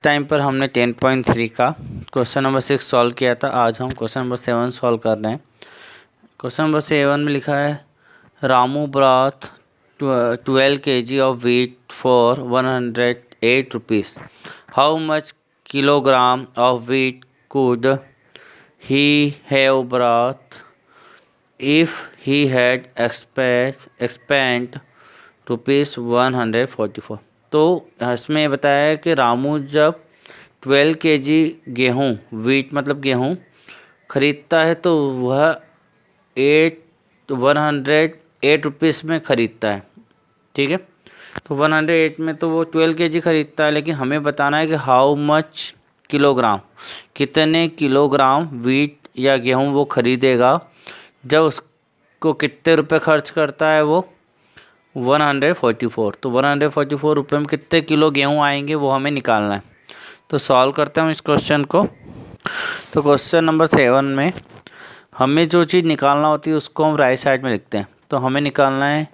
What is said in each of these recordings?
Time पर हमने 10.3 का क्वेश्चन नंबर 6 सॉल्व किया था। आज हम क्वेश्चन नंबर 7 सॉल्व कर रहे हैं। क्वेश्चन नंबर 7 में लिखा है Ramu brought 12 kg of wheat for 108 rupees. How much kilogram of wheat could he have brought if he had expend ₹144। तो इसमें बताया है कि रामू जब 12 kg गेहूँ, वीट मतलब गेहूँ ख़रीदता है तो वह 108 रुपीज़ में ख़रीदता है। ठीक है, तो 108 में तो वो 12 kg ख़रीदता है, लेकिन हमें बताना है कि हाउ मच किलोग्राम, कितने किलोग्राम वीट या गेहूँ वो ख़रीदेगा जब उसको कितने रुपए खर्च करता है वो 144। तो 144 रुपये में कितने किलो गेहूँ आएंगे वो हमें निकालना है। तो सॉल्व करते हैं हम इस क्वेश्चन को। तो क्वेश्चन नंबर 7 में हमें जो चीज़ निकालना होती है उसको हम राइट साइड में लिखते हैं। तो हमें निकालना है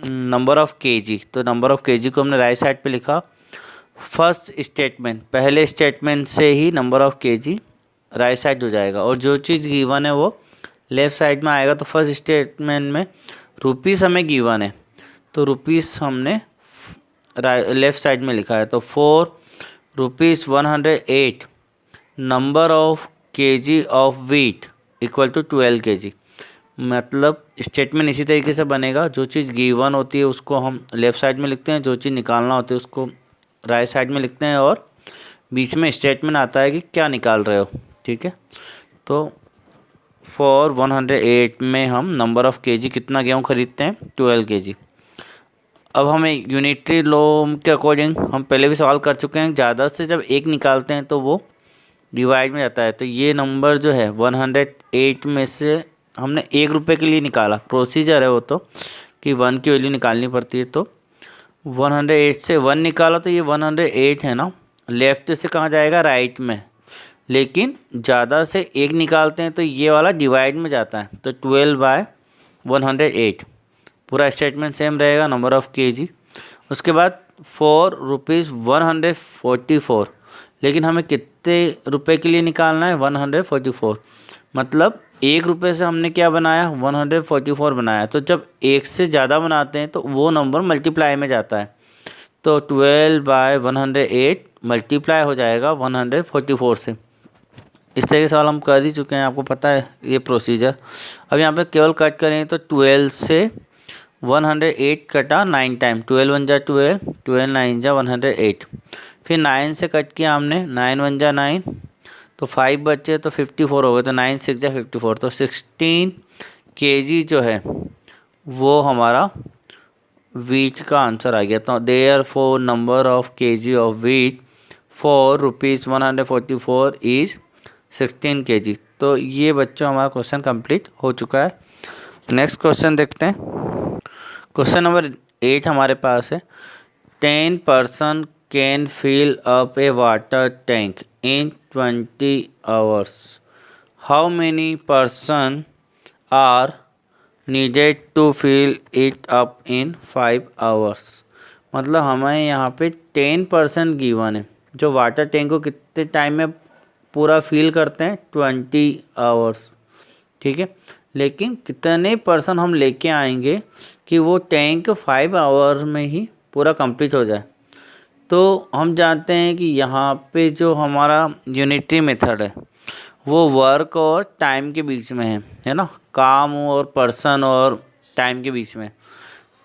नंबर ऑफ़ केजी। तो नंबर ऑफ़ केजी को हमने राइट साइड पे लिखा। फर्स्ट स्टेटमेंट, पहले स्टेटमेंट से ही number of kg right side हो जाएगा, और जो चीज़ गिवन है वो लेफ़्ट साइड में आएगा। तो फर्स्ट स्टेटमेंट में रुपीज़ हमें गिवन है, तो रुपीज़ हमने लेफ़्ट साइड में लिखा है। तो 4 rupees 108 number of kg of wheat equal to 12 kg। मतलब स्टेटमेंट इसी तरीके से बनेगा, जो चीज़ गिवन होती है उसको हम लेफ़्ट साइड में लिखते हैं, जो चीज़ निकालना होती है उसको राइट साइड में लिखते हैं, और बीच में स्टेटमेंट आता है कि क्या निकाल रहे हो। ठीक है, तो 4 108 में हम नंबर ऑफ़ केजी कितना गेहूँ खरीदते हैं 12 kg। अब हमें यूनिटरी लॉ के अकॉर्डिंग हम पहले भी सवाल कर चुके हैं, ज़्यादा से जब एक निकालते हैं तो वो डिवाइड में जाता है। तो ये नंबर जो है 108 में से हमने 1 रुपये के लिए निकाला, प्रोसीजर है वो तो कि 1 की वैल्यू निकालनी पड़ती है। तो 108 से 1 निकाला तो ये 108 है ना, लेफ़्ट से कहाँ जाएगा, राइट में। लेकिन ज़्यादा से एक निकालते हैं तो ये वाला डिवाइड में जाता है। तो 12/108 पूरा स्टेटमेंट सेम रहेगा, नंबर ऑफ़ केजी। उसके बाद 4 रुपीज़ 144, लेकिन हमें कितने रुपए के लिए निकालना है 144। मतलब 1 रुपये से हमने क्या बनाया 144 बनाया। तो जब 1 से ज़्यादा बनाते हैं तो वो नंबर मल्टीप्लाई में जाता है। तो 12/108 मल्टीप्लाई हो जाएगा 144 से। इस तरह के सवाल हम कर ही चुके हैं, आपको पता है ये प्रोसीजर। अब यहाँ पे केवल कट करें तो 12 से 108 कटा 9 टाइम, 12 1 जा 12, 12 9 जा 108। फिर 9 से कट किया हमने, 9 1 जा 9, तो 5 बचे तो 54 हो गए। तो 9 6 जा 54, तो 16 kg जो है वो हमारा वीट का आंसर आ गया। तो therefore number of kg of wheat for rupees 144 is 16 kg। तो ये बच्चों हमारा क्वेश्चन कंप्लीट हो चुका है। नेक्स्ट क्वेश्चन देखते हैं। क्वेश्चन नंबर 8 हमारे पास है 10 person can fill up a water tank in 20 hours। How many person are needed to fill it up in 5 hours। मतलब हमें यहाँ पे 10% गिवन है जो वाटर टैंक को कितने टाइम में पूरा फिल करते हैं 20 hours। ठीक है, लेकिन कितने पर्सन हम लेके आएंगे कि वो टैंक 5 hours में ही पूरा कंप्लीट हो जाए। तो हम जानते हैं कि यहाँ पे जो हमारा यूनिटरी मेथड है वो वर्क और टाइम के बीच में है ना, काम और पर्सन और टाइम के बीच में।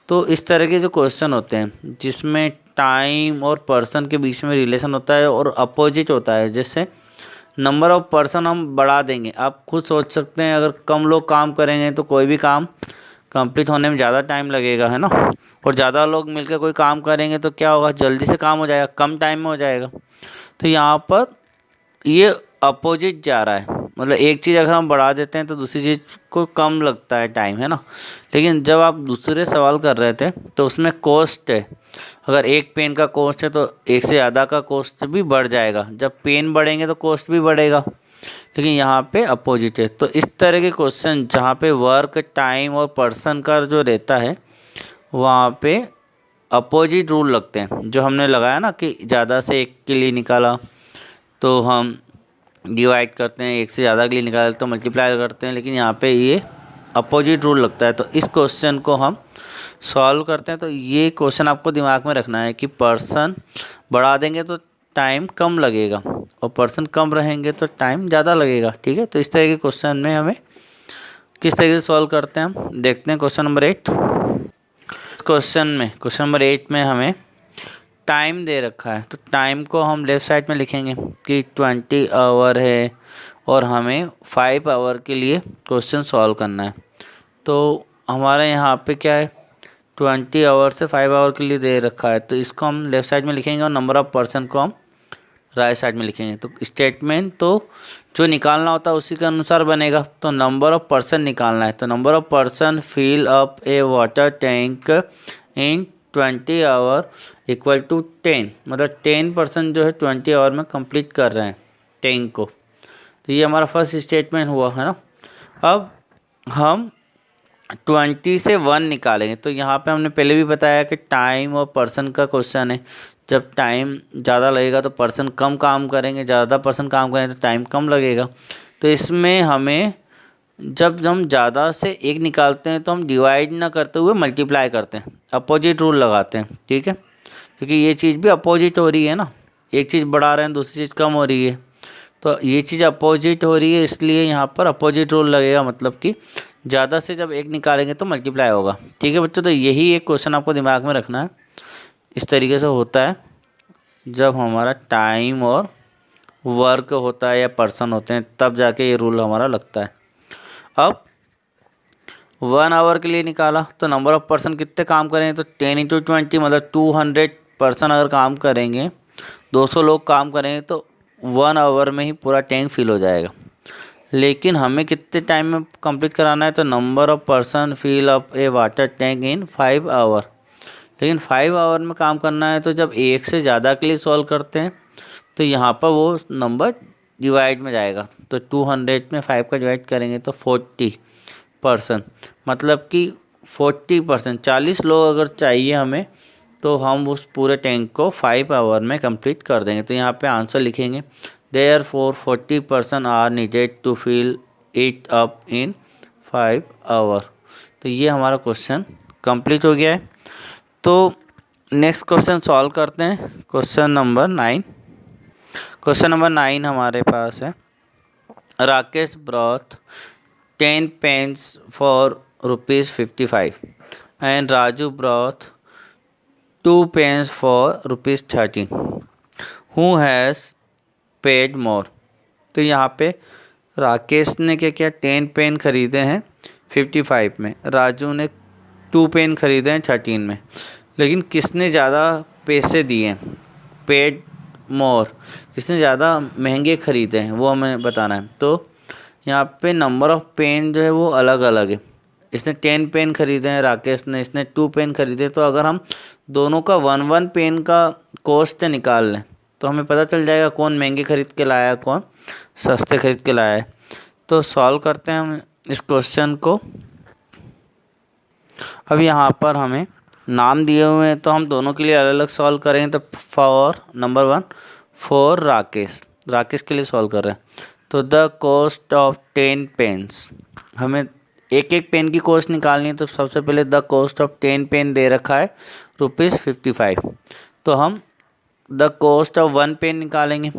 तो इस तरह के जो क्वेश्चन होते हैं जिसमें टाइम और पर्सन के बीच में रिलेशन होता है और अपोजिट होता है, जैसे नंबर ऑफ़ पर्सन हम बढ़ा देंगे। आप खुद सोच सकते हैं, अगर कम लोग काम करेंगे तो कोई भी काम कंप्लीट होने में ज़्यादा टाइम लगेगा, है ना। और ज़्यादा लोग मिलकर कोई काम करेंगे तो क्या होगा, जल्दी से काम हो जाएगा, कम टाइम में हो जाएगा। तो यहाँ पर ये अपोजिट जा रहा है, मतलब एक चीज़ अगर हम बढ़ा देते हैं तो दूसरी चीज़ को कम लगता है टाइम, है ना। लेकिन जब आप दूसरे सवाल कर रहे थे तो उसमें कॉस्ट है, अगर एक पेन का कॉस्ट है तो एक से ज़्यादा का कॉस्ट भी बढ़ जाएगा। जब पेन बढ़ेंगे तो कॉस्ट भी बढ़ेगा, लेकिन यहाँ पे अपोजिट है। तो इस तरह के क्वेश्चन जहाँ पे वर्क, टाइम और पर्सन का जो रहता है वहाँ पे अपोजिट रूल लगते हैं, जो हमने लगाया ना कि ज़्यादा से एक के लिए निकाला तो हम डिवाइड करते हैं, एक से ज़्यादा के लिए निकाला तो मल्टीप्लाई करते हैं, लेकिन यहाँ पे ये अपोजिट रूल लगता है। तो इस क्वेश्चन को हम सॉल्व करते हैं। तो ये क्वेश्चन आपको दिमाग में रखना है कि पर्सन बढ़ा देंगे तो टाइम कम लगेगा और पर्सन कम रहेंगे तो टाइम ज़्यादा लगेगा। ठीक है, तो इस तरह के क्वेश्चन में हमें किस तरीके से सॉल्व करते हैं हम देखते हैं। क्वेश्चन नंबर 8 क्वेश्चन नंबर 8 में हमें टाइम दे रखा है। तो टाइम को हम लेफ़्ट साइड में लिखेंगे कि 20 आवर है और हमें 5 आवर के लिए क्वेश्चन सॉल्व करना है। तो हमारे यहाँ पे क्या है, 20 आवर से 5 आवर के लिए दे रखा है। तो इसको हम लेफ़्ट साइड में लिखेंगे और नंबर ऑफ़ पर्सन को हम राइट साइड में लिखेंगे। तो स्टेटमेंट तो जो निकालना होता है उसी के अनुसार बनेगा। तो नंबर ऑफ़ पर्सन निकालना है। तो number of person fill up a water tank in 20 hour equal to 10, मतलब 10% जो है 20 आवर में कंप्लीट कर रहे हैं टैंक को। तो ये हमारा फर्स्ट स्टेटमेंट हुआ है ना। अब हम 20 से 1 निकालेंगे। तो यहाँ पे हमने पहले भी बताया कि टाइम और पर्सन का क्वेश्चन है। जब टाइम ज़्यादा लगेगा तो पर्सन कम काम करेंगे, ज़्यादा पर्सन काम करेंगे तो टाइम कम लगेगा। तो इसमें हमें जब हम ज़्यादा से एक निकालते हैं तो हम डिवाइड ना करते हुए मल्टीप्लाई करते हैं, अपोजिट रूल लगाते हैं। ठीक है, क्योंकि ये चीज़ भी अपोजिट हो रही है ना, एक चीज़ बढ़ा रहे हैं दूसरी चीज़ कम हो रही है। तो ये चीज़ अपोजिट हो रही है, इसलिए यहाँ पर अपोजिट रूल लगेगा, मतलब कि ज़्यादा से जब एक निकालेंगे तो मल्टीप्लाई होगा। ठीक है बच्चों, तो यही एक क्वेश्चन आपको दिमाग में रखना है। इस तरीके से होता है जब हमारा टाइम और वर्क होता है या पर्सन होते हैं, तब जाके ये रूल हमारा लगता है। अब 1 आवर के लिए निकाला तो नंबर ऑफ़ पर्सन कितने काम करेंगे, तो 10 इंटू 20 मतलब 200 पर्सन अगर काम करेंगे, 200 लोग काम करेंगे तो 1 आवर में ही पूरा टैंक फिल हो जाएगा। लेकिन हमें कितने टाइम में कंप्लीट कराना है, तो number of person fill up a water tank in 5 hour. लेकिन 5 आवर में काम करना है, तो जब एक से ज़्यादा के लिए सॉल्व करते हैं तो यहाँ पर वो नंबर डिवाइड में जाएगा। तो 200 में 5 का डिवाइड करेंगे तो 40%, मतलब कि 40%, 40 लोग अगर चाहिए हमें तो हम उस पूरे टैंक को 5 आवर में कंप्लीट कर देंगे। तो यहाँ पे आंसर लिखेंगे therefore 40% are needed to fill it up in 5 hour. तो ये हमारा क्वेश्चन कंप्लीट हो गया है। तो नेक्स्ट क्वेश्चन सॉल्व करते हैं। क्वेश्चन नंबर 9 हमारे पास है, Rakesh brought 10 pens for ₹55 and Raju brought 2 pens for ₹13। Who has paid more. तो यहाँ पे राकेश ने क्या किया, 10 पेन खरीदे हैं 55 में, राजू ने 2 पेन खरीदे हैं 13 में। लेकिन किसने ज़्यादा पैसे दिए हैं, पेड मोर, किसने ज़्यादा महंगे खरीदे हैं वो हमें बताना है। तो यहाँ पे नंबर ऑफ़ पेन जो है वो अलग अलग है। इसने 10 पेन खरीदे हैं राकेश ने, इसने 2 पेन खरीदे। तो अगर हम दोनों का 1 पेन का कॉस्ट निकाल लें तो हमें पता चल जाएगा कौन महंगे खरीद के लाया है, कौन सस्ते खरीद के लाया है। तो सॉल्व करते हैं हम इस क्वेश्चन को। अब यहाँ पर हमें नाम दिए हुए हैं तो हम दोनों के लिए अलग अलग सॉल्व करेंगे। तो फॉर नंबर 1 फॉर राकेश के लिए सॉल्व कर रहे हैं। तो द कॉस्ट ऑफ 10 पेन्स, हमें एक एक पेन की कॉस्ट निकालनी है। तो सबसे पहले द कॉस्ट ऑफ 10 पेन दे रखा है ₹55। तो हम द कॉस्ट ऑफ 1 पेन निकालेंगे।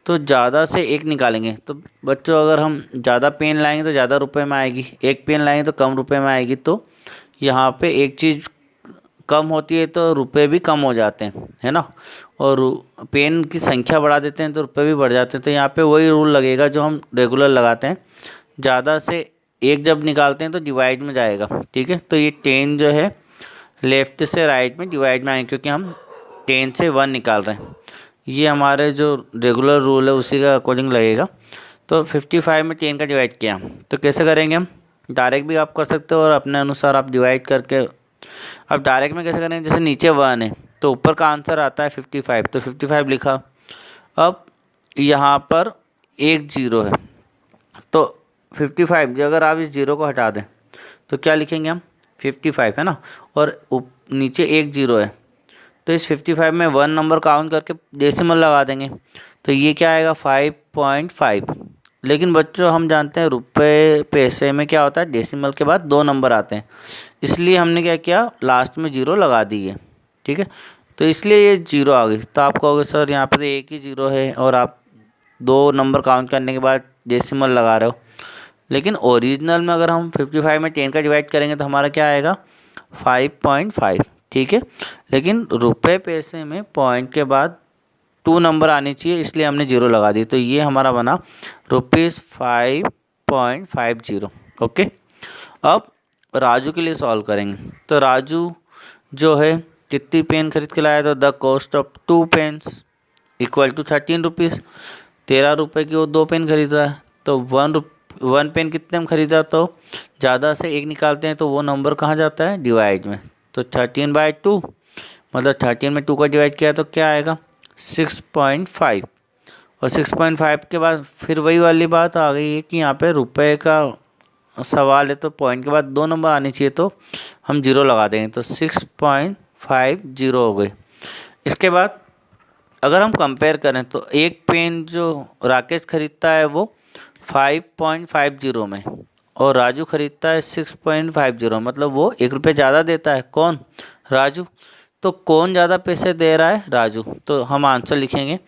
तो ज़्यादा से एक निकालेंगे। तो बच्चों अगर हम ज़्यादा पेन लाएंगे तो ज़्यादा रुपए में आएगी, एक पेन लाएंगे तो कम रुपए में आएगी। तो यहाँ पे एक चीज़ कम होती है तो रुपए भी कम हो जाते हैं, है ना। और पेन की संख्या बढ़ा देते हैं तो रुपए भी बढ़ जाते हैं। तो यहाँ पे वही रूल लगेगा जो हम रेगुलर लगाते हैं, ज़्यादा से एक जब निकालते हैं तो डिवाइड में जाएगा। ठीक है, तो ये 10 जो है लेफ़्ट से राइट में डिवाइड में आएंगे, क्योंकि हम 10 से 1 निकाल रहे हैं। ये हमारे जो रेगुलर रूल है उसी का अकॉर्डिंग लगेगा। तो 55 में 10 का डिवाइड किया, तो कैसे करेंगे हम, डायरेक्ट भी आप कर सकते हो और अपने अनुसार आप डिवाइड करके। अब डायरेक्ट में कैसे करेंगे, जैसे नीचे 1 है तो ऊपर का आंसर आता है 55, तो 55 लिखा। अब यहाँ पर एक 0 है तो 55 अगर आप इस 0 को हटा दें तो क्या लिखेंगे हम, 55 है ना। और नीचे एक 0 है तो इस 55 में 1 नंबर काउंट करके डेसिमल लगा देंगे, तो ये क्या आएगा 5.5। लेकिन बच्चों हम जानते हैं रुपए पैसे में क्या होता है, डेसिमल के बाद 2 नंबर आते हैं, इसलिए हमने क्या किया लास्ट में 0 लगा दी है। ठीक है, तो इसलिए ये 0 आ गई। तो आप कहोगे सर यहाँ पर एक ही 0 है और आप 2 नंबर काउंट करने के बाद डेसिमल लगा रहे हो, लेकिन ओरिजिनल में अगर हम 55 में 10 का डिवाइड करेंगे तो हमारा क्या आएगा 5.5। ठीक है, लेकिन रुपए पैसे में पॉइंट के बाद 2 नंबर आनी चाहिए, इसलिए हमने 0 लगा दी। तो ये हमारा बना ₹5.50। ओके, अब राजू के लिए सॉल्व करेंगे। तो राजू जो है कितनी पेन खरीद के लाया, तो the cost of 2 pens equal to 13 rupees. 13 रुपये की वो 2 पेन खरीदा है, तो 1 पेन कितने में खरीदा, तो ज़्यादा से 1 निकालते हैं तो वो नंबर कहाँ जाता है, डिवाइड में। तो 13/2 मतलब 13 में 2 का डिवाइड किया तो क्या आएगा 6.5। और 6.5 के बाद फिर वही वाली बात आ गई है कि यहाँ पे रुपए का सवाल है, तो पॉइंट के बाद 2 नंबर आनी चाहिए, तो हम 0 लगा देंगे, तो 6.50 हो गई। इसके बाद अगर हम कंपेयर करें तो एक पेन जो राकेश खरीदता है वो 5.50 में और राजू खरीदता है 6.50, मतलब वो 1 रुपये ज़्यादा देता है। कौन, राजू। तो कौन ज़्यादा पैसे दे रहा है, राजू। तो हम आंसर लिखेंगे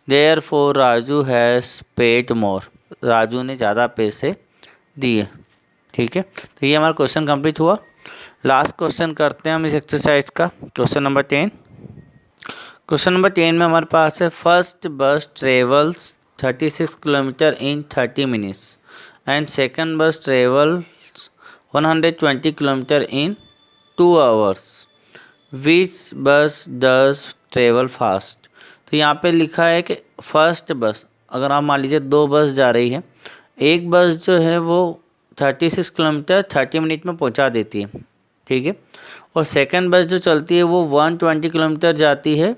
देयरफॉर राजू हैज़ पेड मोर, राजू ने ज़्यादा पैसे दिए। ठीक है, तो ये हमारा क्वेश्चन कंप्लीट हुआ। लास्ट क्वेश्चन करते हैं हम इस एक्सरसाइज का, क्वेश्चन नंबर 10। क्वेश्चन नंबर 10 में हमारे पास है फर्स्ट बस travels 36 kilometre in 30 minutes and second बस ट्रेवल्स 120 किलोमीटर इन 2 आवर्स, विच बस डज ट्रेवल फास्ट। तो यहाँ पे लिखा है कि फर्स्ट बस, अगर आप मान लीजिए 2 बस जा रही है, एक बस जो है वो 36 किलोमीटर 30 मिनट में पहुँचा देती है। ठीक है, और सेकंड बस जो चलती है वो 120 किलोमीटर जाती है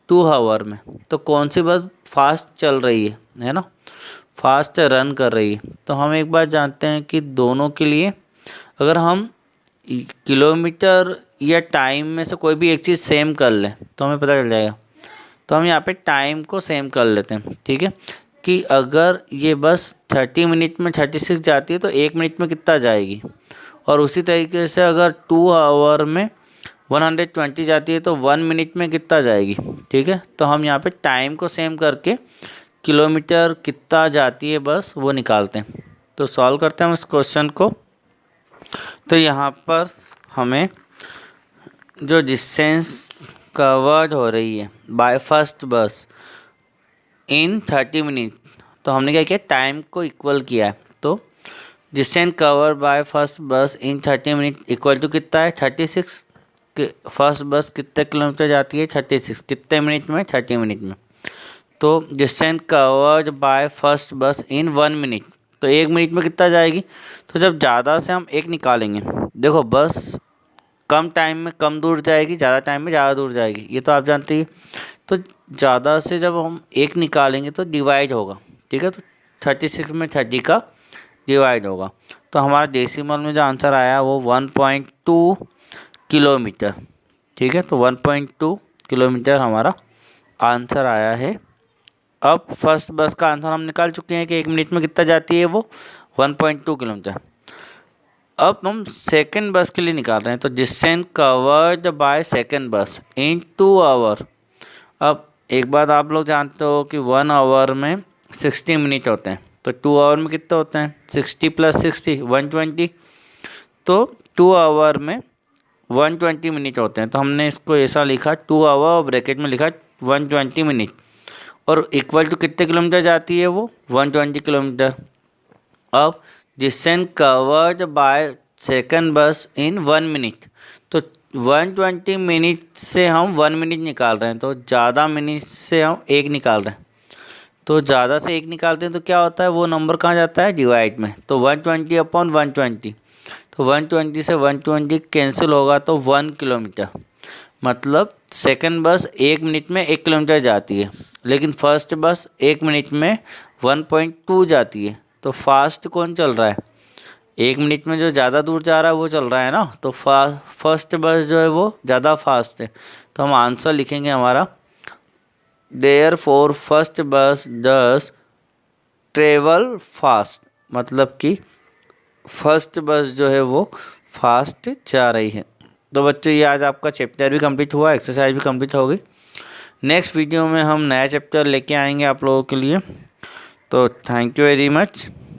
2 आवर में। तो कौन सी बस फास्ट चल रही है ना, फास्ट रन कर रही है। तो हम एक बात जानते हैं कि दोनों के लिए अगर हम किलोमीटर या टाइम में से कोई भी एक चीज़ सेम कर लें तो हमें पता चल जाएगा। तो हम यहाँ पे टाइम को सेम कर लेते हैं। ठीक है, कि अगर ये बस 30 मिनट में 36 जाती है तो 1 मिनट में कितना जाएगी, और उसी तरीके से अगर 2 आवर में 120 जाती है तो 1 मिनट में कितना जाएगी। ठीक है, तो हम यहाँ पे टाइम को सेम करके किलोमीटर कितना जाती है बस वो निकालते हैं। तो सॉल्व करते हैं हम इस क्वेश्चन को। तो यहाँ पर हमें जो डिस्टेंस कवर्ड हो रही है बाय फर्स्ट बस इन 30 मिनट, तो हमने क्या किया, टाइम को इक्वल किया है। तो डिस्टेंस कवर बाय फर्स्ट बस इन 30 मिनट इक्वल टू कितना है 36। फर्स्ट बस कितने किलोमीटर जाती है 36, कितने मिनट में 30 मिनट में। तो डिस्टेंस कवर्ड बाय फर्स्ट बस इन 1 मिनट, तो 1 मिनट में कितना जाएगी। तो जब ज़्यादा से हम एक निकालेंगे, देखो बस कम टाइम में कम दूर जाएगी, ज़्यादा टाइम में ज़्यादा दूर जाएगी, ये तो आप जानते ही। तो ज़्यादा से जब हम एक निकालेंगे तो डिवाइड होगा। ठीक है, तो 36 में 30 का डिवाइड होगा। तो हमारा डेसिमल में जो आंसर आया वो 1.2 किलोमीटर। ठीक है, तो 1.2 किलोमीटर हमारा आंसर आया है। अब फर्स्ट बस का आंसर हम निकाल चुके हैं कि 1 मिनट में कितना जाती है वो 1.2 किलोमीटर। अब हम सेकंड बस के लिए निकाल रहे हैं। तो डिस्टेंस कवर्ड बाय सेकंड बस इन 2 आवर। अब एक बात आप लोग जानते हो कि 1 आवर में 60 मिनट होते हैं, तो 2 आवर में कितने होते हैं 60 + 60 120। तो 2 आवर में 120 मिनट होते हैं, तो हमने इसको ऐसा लिखा 2 आवर और ब्रैकेट में लिखा 120 मिनट, और इक्वल टू कितने किलोमीटर जाती है वो 120 किलोमीटर। अब डिस्टेंस कवर्ड बाय सेकंड बस इन 1 मिनट, तो 120 मिनट से हम 1 मिनट निकाल रहे हैं, तो ज़्यादा मिनट से हम 1 निकाल रहे हैं। तो ज़्यादा से 1 निकालते हैं तो क्या होता है, वो नंबर कहाँ जाता है डिवाइड में। तो 120/120, तो 120 से 120 कैंसिल होगा तो 1 किलोमीटर, मतलब सेकंड बस 1 मिनट में 1 किलोमीटर जाती है, लेकिन फर्स्ट बस 1 मिनट में 1.2 जाती है। तो फास्ट कौन चल रहा है, 1 मिनट में जो ज़्यादा दूर जा रहा है वो चल रहा है ना, तो फर्स्ट बस जो है वो ज़्यादा फास्ट है। तो हम आंसर लिखेंगे हमारा देयरफॉर फर्स्ट बस डज ट्रेवल फास्ट, मतलब कि फर्स्ट बस जो है वो फास्ट जा रही है। तो बच्चों ये आज आपका चैप्टर भी कंप्लीट हुआ, एक्सरसाइज भी कंप्लीट हो गई। नेक्स्ट वीडियो में हम नया चैप्टर लेके आएंगे आप लोगों के लिए। तो थैंक यू वेरी मच।